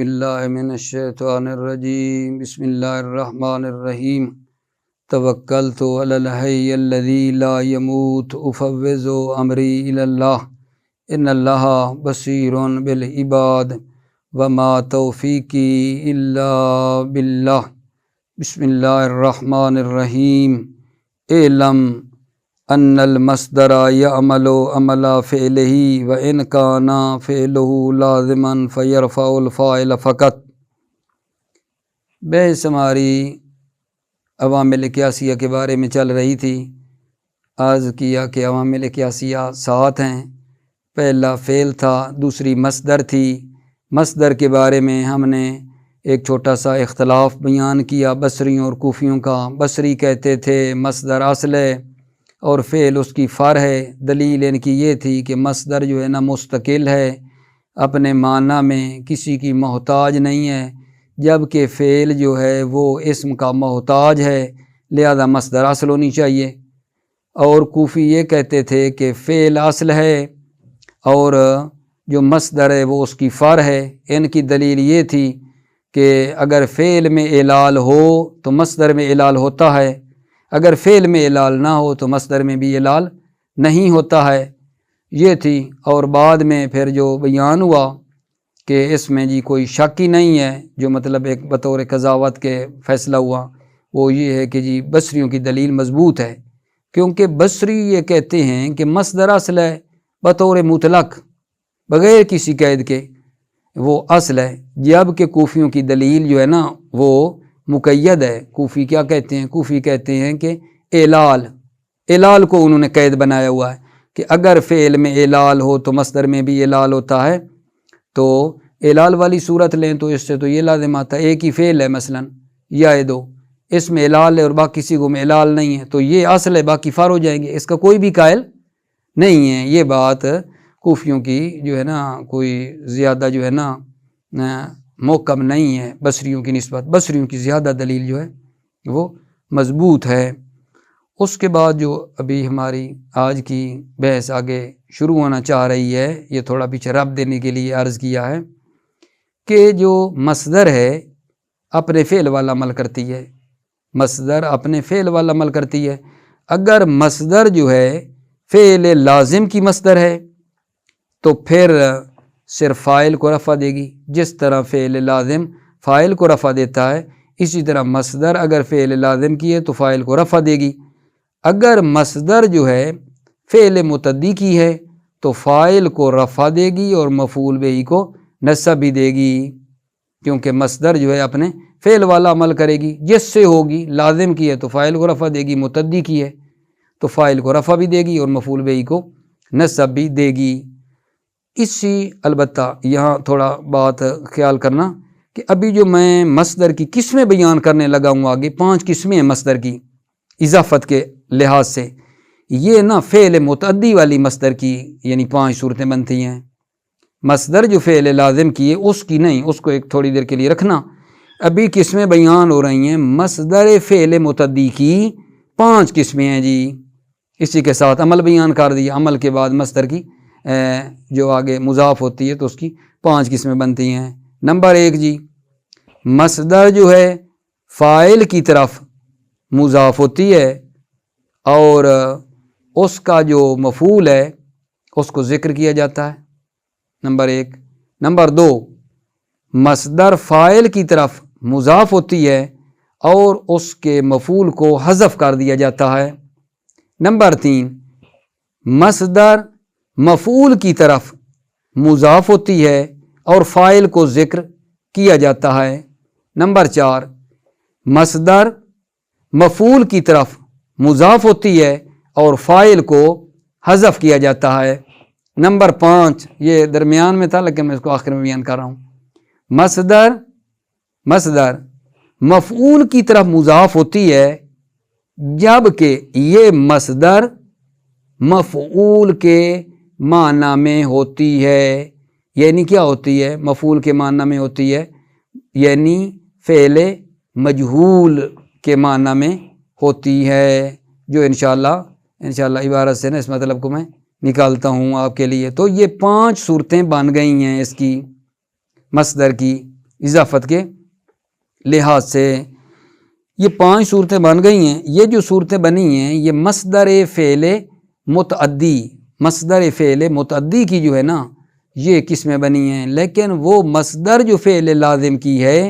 باللہ من الشیطان الرجیم بسم اللہ الرحمن الرحیم توکلت علی الحی الذی لا یموت افوض امری الی اللہ ان اللہ بصیر بالعباد وما توفیقی الا باللہ بسم اللہ الرحمن الرحیم اعلم ان المصدر یعمل عمل فعلہ وان کان فعلہ لازما فیرفع الفاعل فقط۔ بحث ہماری عوامل قیاسیہ کے بارے میں چل رہی تھی۔ عرض کیا کہ عوامل قیاسیہ 7 ہیں۔ پہلا فعل تھا، دوسری مصدر تھی۔ مصدر کے بارے میں ہم نے ایک چھوٹا سا اختلاف بیان کیا بصریوں اور کوفیوں کا۔ بصری کہتے تھے مصدر اصل ہے اور فعل اس کی فر ہے۔ دلیل ان کی یہ تھی کہ مصدر جو ہے نا مستقل ہے، اپنے معنی میں کسی کی محتاج نہیں ہے، جبکہ فعل جو ہے وہ اسم کا محتاج ہے، لہذا مصدر اصل ہونی چاہیے۔ اور کوفی یہ کہتے تھے کہ فعل اصل ہے اور جو مصدر ہے وہ اس کی فر ہے۔ ان کی دلیل یہ تھی کہ اگر فعل میں اعلال ہو تو مصدر میں اعلال ہوتا ہے، اگر فعل میں اعلال نہ ہو تو مصدر میں بھی اعلال نہیں ہوتا ہے، یہ تھی۔ اور بعد میں پھر جو بیان ہوا کہ اس میں جی کوئی شک ہی نہیں ہے، جو مطلب ایک بطور قضاوت کے فیصلہ ہوا وہ یہ ہے کہ جی بصریوں کی دلیل مضبوط ہے، کیونکہ بصری یہ کہتے ہیں کہ مصدر اصل ہے بطور مطلق بغیر کسی قید کے، وہ اصل ہے، جبکہ کوفیوں کی دلیل جو ہے نا وہ مقید ہے۔ کوفی کیا کہتے ہیں؟ کوفی کہتے ہیں کہ اعلال کو انہوں نے قید بنایا ہوا ہے کہ اگر فعل میں اعلال ہو تو مصدر میں بھی اعلال ہوتا ہے۔ تو اعلال والی صورت لیں تو اس سے تو یہ لازم آتا ہے ایک ہی فعل ہے، مثلا یا دو، اس میں اعلال ہے اور باقی کسی کو میں اعلال نہیں ہے، تو یہ اصل ہے، باقی فار ہو جائیں گے، اس کا کوئی بھی قائل نہیں ہے۔ یہ بات کوفیوں کی جو ہے نا کوئی زیادہ جو ہے نا محکم نہیں ہے بصریوں کی نسبت، بصریوں کی زیادہ دلیل جو ہے وہ مضبوط ہے۔ اس کے بعد جو ابھی ہماری آج کی بحث آگے شروع ہونا چاہ رہی ہے، یہ تھوڑا پیچھے رب دینے کے لیے عرض کیا ہے کہ جو مصدر ہے اپنے فعل والا عمل کرتی ہے، مصدر اپنے فعل والا عمل کرتی ہے۔ اگر مصدر جو ہے فعل لازم کی مصدر ہے تو پھر صرف فاعل کو رفع دے گی، جس طرح فعل لازم فاعل کو رفع دیتا ہے، اسی طرح مصدر اگر فعل لازم کی ہے تو فاعل کو رفع دے گی۔ اگر مصدر جو ہے فعل متعدی کی ہے تو فاعل کو رفع دے گی اور مفعول بہ کو نصب بھی دے گی، کیونکہ مصدر جو ہے اپنے فعل والا عمل کرے گی، جس سے ہوگی۔ لازم کی ہے تو فاعل کو رفع دے گی، متعدی کی ہے تو فاعل کو رفع بھی دے گی اور مفعول بہ کو نصب بھی دے گی۔ اسی البتہ یہاں تھوڑا بات خیال کرنا کہ ابھی جو میں مصدر کی قسمیں بیان کرنے لگا ہوں، آگے 5 قسمیں ہیں مصدر کی اضافت کے لحاظ سے، یہ نا فعل متعدی والی مصدر کی یعنی 5 صورتیں بنتی ہیں۔ مصدر جو فعل لازم کی ہے اس کی نہیں، اس کو ایک تھوڑی دیر کے لیے رکھنا۔ ابھی قسمیں بیان ہو رہی ہیں مصدر فعل متعدی کی 5 قسمیں ہیں جی۔ اسی کے ساتھ عمل بیان کر دیا، عمل کے بعد مصدر کی جو آگے مضاف ہوتی ہے تو اس کی 5 قسمیں بنتی ہیں۔ نمبر 1 جی، مصدر جو ہے فاعل کی طرف مضاف ہوتی ہے اور اس کا جو مفعول ہے اس کو ذکر کیا جاتا ہے، نمبر 1۔ نمبر 2، مصدر فاعل کی طرف مضاف ہوتی ہے اور اس کے مفعول کو حذف کر دیا جاتا ہے۔ نمبر 3، مصدر مفعول کی طرف مضاف ہوتی ہے اور فاعل کو ذکر کیا جاتا ہے۔ نمبر 4، مصدر مفعول کی طرف مضاف ہوتی ہے اور فاعل کو حذف کیا جاتا ہے۔ نمبر 5، یہ درمیان میں تھا لیکن میں اس کو آخر میں بیان کر رہا ہوں، مصدر مفعول کی طرف مضاف ہوتی ہے جبکہ یہ مصدر مفعول کے معنی میں ہوتی ہے۔ یعنی کیا ہوتی ہے؟ مفعول کے معنی میں ہوتی ہے، یعنی فعل مجہول کے معنی میں ہوتی ہے، جو انشاءاللہ عبارت سے نا اس مطلب کو میں نکالتا ہوں آپ کے لیے۔ تو یہ 5 صورتیں بن گئی ہیں اس کی مصدر کی، اضافت کے لحاظ سے۔ یہ 5 صورتیں بن گئی ہیں۔ یہ جو صورتیں بنی ہیں یہ مصدر فعل متعدی کی جو ہے نا یہ قسمیں بنی ہیں، لیکن وہ مصدر جو فعل لازم کی ہے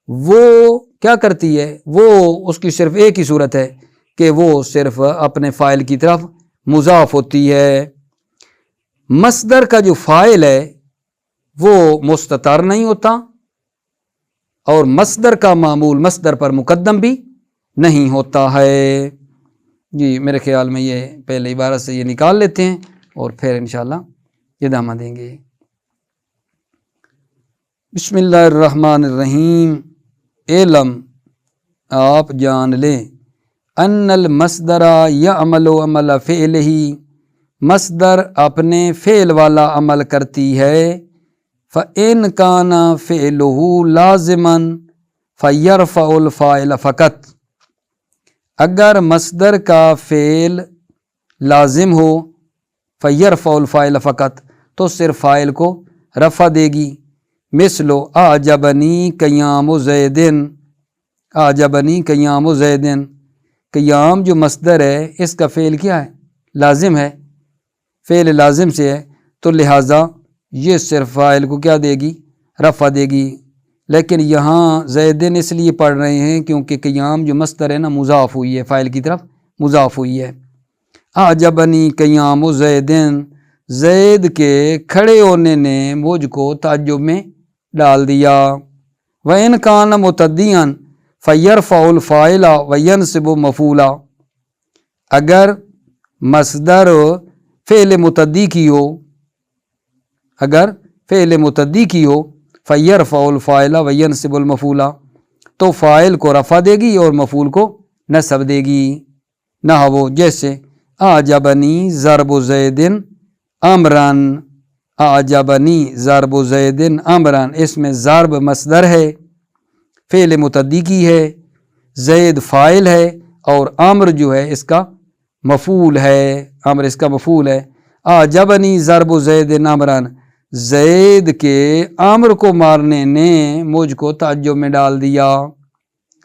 وہ کیا کرتی ہے، وہ اس کی صرف ایک ہی صورت ہے کہ وہ صرف اپنے فاعل کی طرف مضاف ہوتی ہے۔ مصدر کا جو فاعل ہے وہ مستتر نہیں ہوتا، اور مصدر کا معمول مصدر پر مقدم بھی نہیں ہوتا ہے۔ جی میرے خیال میں یہ پہلے عبارت سے یہ نکال لیتے ہیں اور پھر انشاءاللہ ادامہ دیں گے۔ بسم اللہ الرحمن الرحیم۔ علم آپ جان لیں، ان المصدر یعمل عمل فعلہ، مصدر اپنے فعل والا عمل کرتی ہے۔ فَإِنْ كَانَ فِعْلُهُ لَازِمًا فَيَرْفَعُ الْفَاعِلَ فَقَط، اگر مصدر کا فعل لازم ہو فَيَرْفَعُ الْفَاعِلَ فَقَط تو صرف فاعل کو رفع دے گی۔ مثل اعجبنی قیام زید، اعجبنی قیام زید، قیام جو مصدر ہے اس کا فعل کیا ہے، لازم ہے، فعل لازم سے ہے، تو لہٰذا یہ صرف فاعل کو کیا دے گی، رفع دے گی۔ لیکن یہاں زیدن اس لیے پڑھ رہے ہیں کیونکہ قیام جو مصدر ہے نا مضاف ہوئی ہے، فاعل کی طرف مضاف ہوئی ہے۔ اعجبنی قیام زیدن، زید کے کھڑے ہونے نے مجھ کو تعجب میں ڈال دیا۔ وَإِنْ كَانَ مُتَعَدِّيًا فَيَرْفَعُ الْفَاعِلَ وَيَنْصِبُ مَفْعُولًا، اگر مصدر فعل متعدی کی ہو، اگر فعل متعدی کی ہو فَيَرْفَعُ الْفَاعِلَ وَيَنْصِبُ الْمَفْعُولَ تو فاعل کو رفع دے گی اور مفعول کو نصب دے گی۔ نحو جیسے اعجبنی ضرب زید امرن، اعجبنی ضرب زید امرن، اس میں ضرب مصدر ہے، فعل متعدی کی ہے، زید فاعل ہے اور امر جو ہے اس کا مفعول ہے، امر اس کا مفعول ہے۔ اعجبنی ضرب زید امرن، زید کے امر کو مارنے نے مجھ کو تعجب میں ڈال دیا۔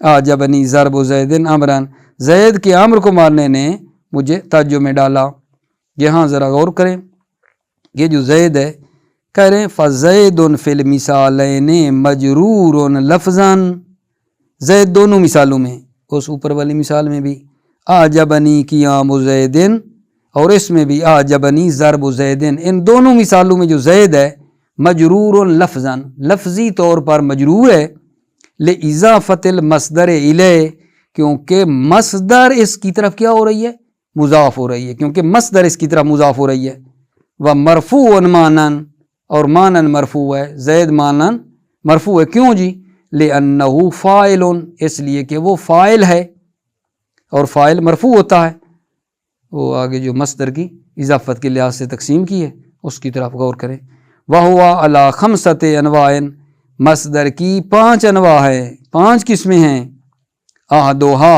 اعجبنی ضرب زید امرن، زید کے امر کو مارنے نے مجھے تعجب میں ڈالا۔ یہاں ذرا غور کریں، یہ جو زید ہے کہہ رہے ہیں فَزَيْدٌ فِي الْمِثَالَيْنِ مَجْرُورٌ لَفْظًا، زید دونوں مثالوں میں، اس اوپر والی مثال میں بھی اعجبنی قیام زیدن اور اس میں بھی اعجبنی ضرب زیدن، ان دونوں مثالوں میں جو زید ہے مجرور لفظاً، لفظی طور پر مجرور ہے، لِإِضَافَةِ الْمَصْدَرِ إِلَيْهِ، کیونکہ مصدر اس کی طرف کیا ہو رہی ہے، مضاف ہو رہی ہے، کیونکہ مصدر اس کی طرف مضاف ہو رہی ہے۔ وَمَرْفُوعٌ مَانًا، اور مانن مرفوع ہے، زید مانن مرفوع ہے، کیوں جی، لِأَنَّهُ فاعل، اس لیے کہ وہ فاعل ہے اور فاعل مرفوع ہوتا ہے۔ وہ آگے جو مصدر کی اضافت کے لحاظ سے تقسیم کی ہے اس کی طرف غور کریں۔ وَهُوَ عَلَى 5 أَنْوَاعٍ، مصدر کی 5 انواع ہیں، 5 قسمیں ہیں۔ احدھا،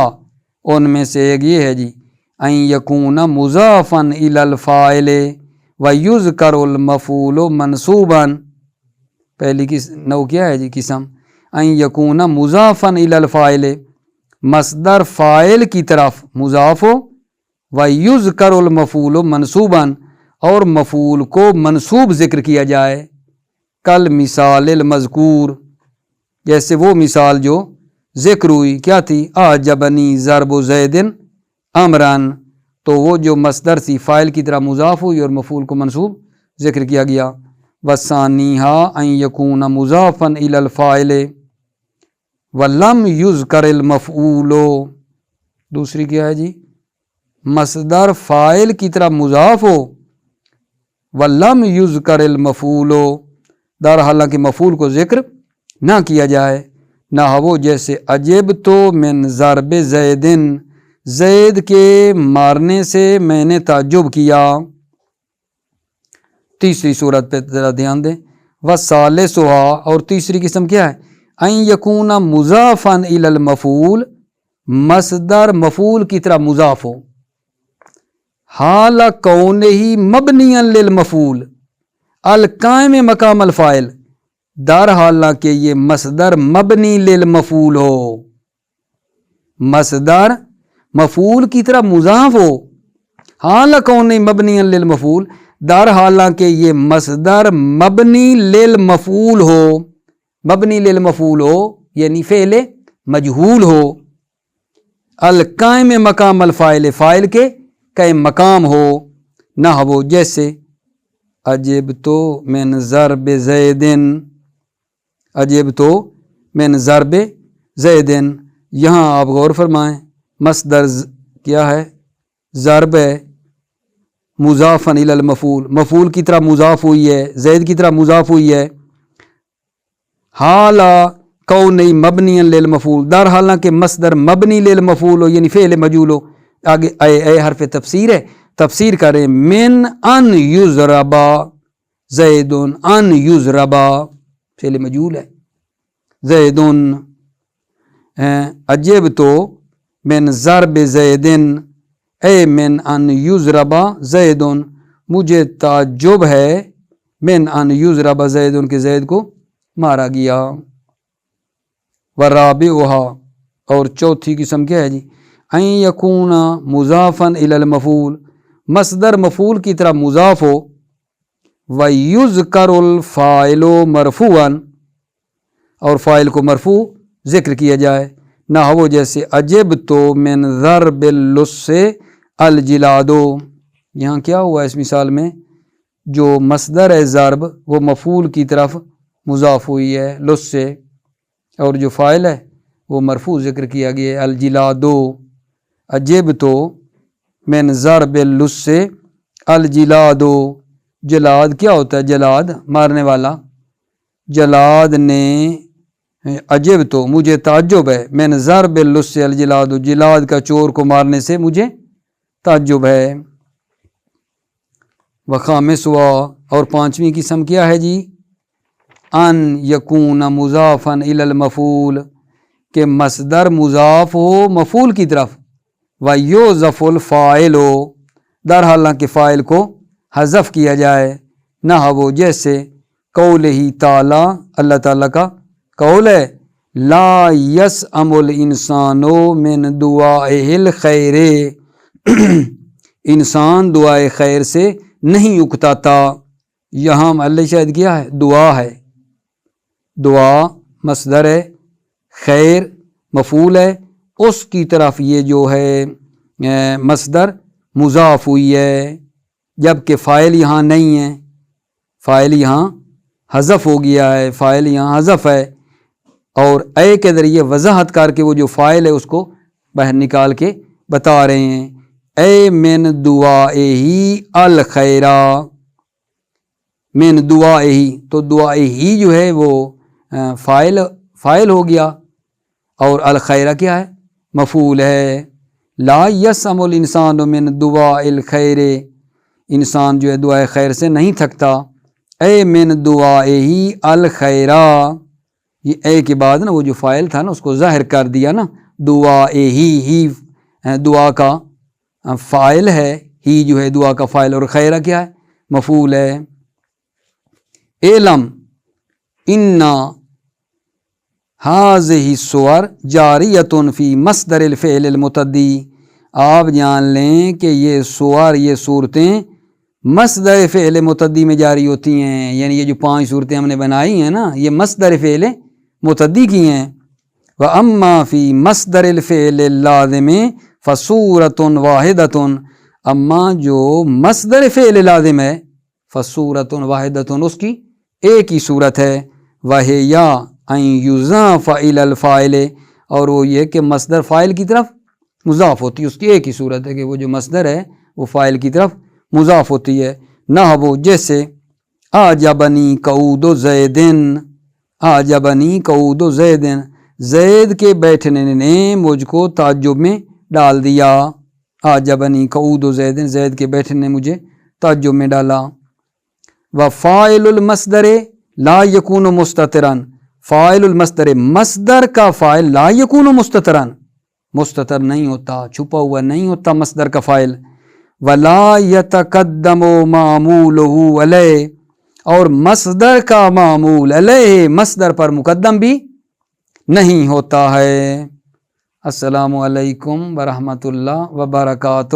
ان میں سے ایک یہ ہے جی، ان یکون مضافا الی الفاعل ویذکر المفعول منصوبا، پہلی نوع کیا ہے جی قسم، ان یکون مضافا الی الفاعل، مصدر فاعل کی طرف مضاف ہو، ویذکر المفعول منصوبا، اور مفعول کو منصوب ذکر کیا جائے، کل مثال المذکور، جیسے وہ مثال جو ذکر ہوئی کیا تھی، اعجبنی ضرب زید امرن، تو وہ جو مصدر تھی فاعل کی طرح مضاف ہوئی اور مفعول کو منصوب ذکر کیا گیا۔ وثانیہا ان یکون مضافا الی الفاعل ولم یذکر المفعول، دوسری کیا ہے جی، مصدر فاعل کی طرح مضاف ہو ولم یذکر المفعول، در حالانکہ مفعول کو ذکر نہ کیا جائے، نہ وہ جیسے عجبت من ضرب زیدن، زید کے مارنے سے میں نے تعجب کیا۔ تیسری صورت پہ ذرا دھیان دیں، وثالثھا، اور تیسری قسم کیا ہے، ان یکون مضافا الی المفعول، مصدر مفعول کی طرح مضاف ہو، حال کونہ مبنیا للمفعول القائم مقام الفاعل، در حالانکہ یہ مصدر مبنی للمفعول ہو، مصدر مفعول کی طرح مضاف ہو، حال کون مبنی للمفعول، در حالانکہ یہ مصدر مبنی للمفعول ہو، مبنی للمفعول ہو یعنی فعل مجہول ہو، القائم مقام الفاعل، فاعل کے قائم مقام ہو، نحو جیسے عجبت من ضرب زید، عجبت من ضرب زید، یہاں آپ غور فرمائیں مصدر کیا ہے، ضرب ہے، مضافاً الی المفعول، مفعول کی طرح مضاف ہوئی ہے، زید کی طرح مضاف ہوئی ہے، حالا کون مبنی للمفعول، در حالانکہ مصدر مبنی للمفعول ہو یعنی فعل مجہول ہو، آگے اے حرف تفسیر ہے، تفسیر کریں، من ان یضربا زید، ان یضربا فعل مجہول ہے، زید، عجبت من ضرب زید، اے من ان یضربا زید، مجھے تعجب ہے، من ان یضربا زید کہ زید کو مارا گیا، ورابعھا اور چوتھی قسم کیا ہے جی، ان یکون مضافا الی المفعول، مصدر مفعول کی طرح مضاف ہو، ویذکر الفاعل مرفوعا اور فاعل کو مرفوع ذکر کیا جائے، نحو جیسے عجبت من ضرب اللص الجلاد، یہاں کیا ہوا اس مثال میں، جو مصدر ہے ضرب وہ مفعول کی طرف مضاف ہوئی ہے لص سے، اور جو فاعل ہے وہ مرفوع ذکر کیا گیا ہے الجلاد، عجبت من ضرب اللص الجلاد، جلاد کیا ہوتا ہے، جلاد مارنے والا، جلاد نے عجب تو مجھے تعجب ہے، من ضرب اللص الجلاد، جلاد کا چور کو مارنے سے مجھے تعجب ہے، وخامسوا اور پانچویں قسم کیا ہے جی، ان یکون مضافا الی المفعول، کہ مصدر مضاف ہو مفعول کی طرف، ویحذف الفاعل، در حالانکہ فاعل کو حذف کیا جائے، نحو جیسے قولہ تعالی، اللہ تعالیٰ کا قول ہے، لا یسأم الانسان من دعائہ الخیر، انسان دعائے خیر سے نہیں اکتاتا، یہاں محل شاہد کیا ہے، دعا ہے، دعا مصدر ہے، خیر مفعول ہے، اس کی طرف یہ جو ہے مصدر مضاف ہوئی ہے، جبکہ فاعل یہاں نہیں ہے، فاعل یہاں حذف ہو گیا ہے، فاعل یہاں حذف ہے، اور اے کے ذریعے وضاحت کر کے وہ جو فاعل ہے اس کو باہر نکال کے بتا رہے ہیں، اے من دعائہی الخیرہ، من دعائہی، تو دعائہی جو ہے وہ فاعل ہو گیا، اور الخیرہ کیا ہے، مفعول ہے، لا یسأم الانسان من دعاء الخیر، انسان جو ہے دعائے خیر سے نہیں تھکتا، اے من دعائہی الخیرہ، یہ اے کے بعد نا وہ جو فاعل تھا نا اس کو ظاہر کر دیا نا، دعائہی، ہی دعا کا فاعل ہے، ہی جو ہے دعا کا فاعل، اور خیرہ کیا ہے، مفعول ہے، اعلم انا ہذہ الصور جاریۃ فی مصدر الفعل المتعدی، آپ جان لیں کہ یہ صور، یہ صورتیں مصدر فعل متعدی میں جاری ہوتی ہیں، یعنی یہ جو 5 صورتیں ہم نے بنائی ہیں نا یہ مصدر فعل متعدی کی ہیں، وَأَمَّا فِي مَصْدَرِ الْفِعْلِ اللَّازِمِ فَصُورَةٌ وَاحِدَةٌ، اما جو مصدر فعل لازم ہے، فَصُورَةٌ وَاحِدَةٌ، اس کی ایک ہی صورت ہے، وَهِيَ أَن يُضَافَ إِلَى الْفَاعِلِ، اور وہ یہ کہ مصدر فاعل کی طرف مضاف ہوتی ہے، اس کی ایک ہی صورت ہے کہ وہ جو مصدر ہے وہ فاعل کی طرف مضاف ہوتی ہے، نحو جیسے اعجبنی قعود زید، اعجبنی قعود زید، زید کے بیٹھنے نے مجھ کو تعجب میں ڈال دیا، اعجبنی قعود زید، زید کے بیٹھنے نے مجھے تعجب میں ڈالا، وفاعل المصدر لا یکون مستترا، فاعل المصدر، مصدر کا فاعل لا یکون مستترا، مستتر نہیں ہوتا، چھپا ہوا نہیں ہوتا مصدر کا فاعل، ولا یتقدم معمولہ علیہ، اور مصدر کا معمول علیہ مصدر پر مقدم بھی نہیں ہوتا ہے۔ السلام علیکم ورحمۃ اللہ وبرکاتہ۔